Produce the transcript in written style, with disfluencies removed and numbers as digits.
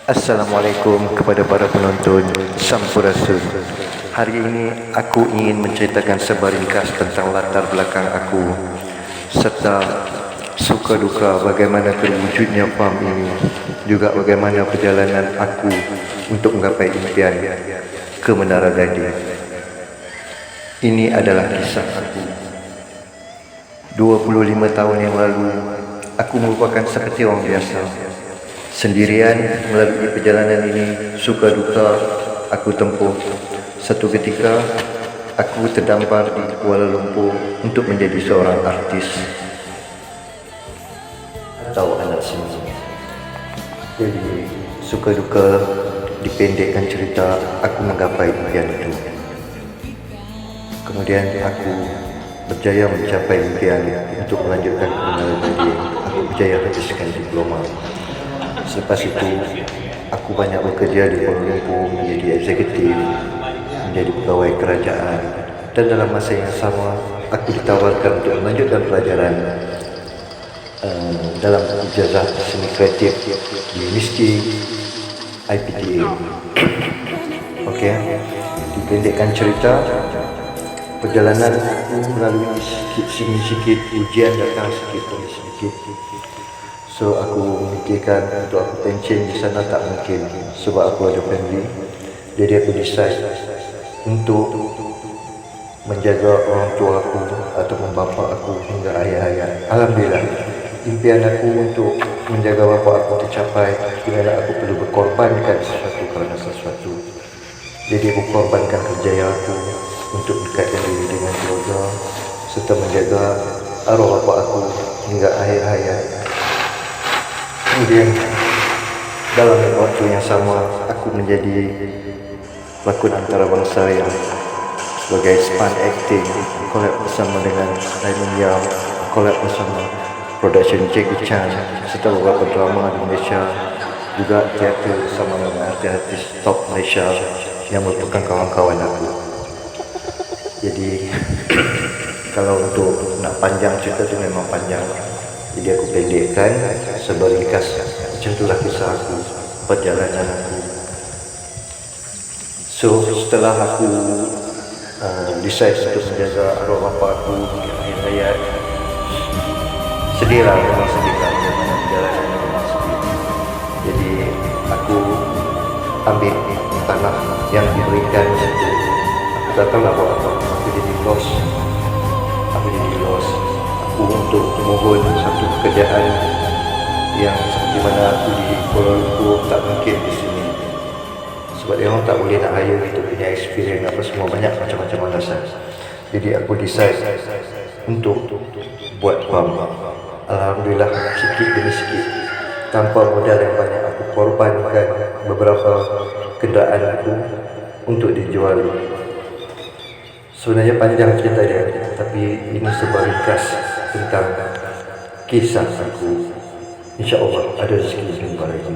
Assalamualaikum kepada para penonton Sampurasun. Hari ini aku ingin menceritakan sebuah ringkas tentang latar belakang aku serta suka duka bagaimana terwujudnya farm ini, juga bagaimana perjalanan aku untuk menggapai impian ke Menara Gading. Ini adalah kisah aku. 25 tahun yang lalu, aku merupakan seperti orang biasa. Sendirian melalui perjalanan ini, suka duka aku tempuh. Satu ketika, aku terdampar di Kuala Lumpur untuk menjadi seorang artis atau anak seni. Jadi, suka duka dipendekkan cerita, aku menggapai impian itu. Kemudian aku berjaya mencapai impian untuk melanjutkan ke Menara Gading. Aku berjaya habiskan diploma. Selepas itu, aku banyak bekerja di Kuala Lumpur menjadi eksekutif, menjadi pegawai kerajaan, dan dalam masa yang sama, aku ditawarkan untuk melanjutkan pelajaran dalam ijazah seni kreatif di Universiti IPTA. Okey, dipendekkan cerita, perjalanan aku melalui sikit-sikit ujian datang sikit demi sedikit. So aku memikirkan untuk aku pension di sana tak mungkin sebab aku ada family. Jadi aku decide untuk menjaga orang tua aku atau bapa aku hingga akhir hayat. Alhamdulillah, impian aku untuk menjaga bapa aku tercapai, di mana aku perlu berkorbankan sesuatu kerana sesuatu. Jadi aku korbankan kerjaya aku untuk dekatkan diri dengan keluarga serta menjaga arwah bapa aku hingga akhir hayat. Kemudian dalam waktu yang sama, aku menjadi pelakon antarabangsa yang sebagai stunt acting, collab bersama dengan Raymond Yam, collab bersama production Jackie Chan serta beberapa drama di Malaysia, juga teater bersama dengan artis-artis top Malaysia yang merupakan kawan-kawan aku. Jadi kalau untuk nak panjang cerita tu memang panjang, jadi aku pendekkan sebuah ringkas. Macam itulah kisah aku, perjalanan aku. So setelah aku decide untuk menjaga arwah bapa aku di akhir hayat, sedihlah, memang sedihlah bagaimana perjalanan memang sedih. Jadi aku ambil tanah yang diberikan situ. Aku tak tahu nak buat apa. Aku jadi lost. Aku untuk mohon satu pekerjaan yang seperti mana aku di Kuala Lumpur tak mungkin di sini. Sebab dia orang tak boleh nak hire kita punya experience apa semua, banyak macam-macam alasan. Jadi aku decide untuk buat farm. Alhamdulillah, sikit demi sikit, tanpa modal yang banyak, aku korbankan beberapa kenderaan aku untuk dijual. Sebenarnya panjang cerita dia, tapi ini sebuah ringkas tentang kisah aku. InsyaAllah ada rezeki jumpa lagi.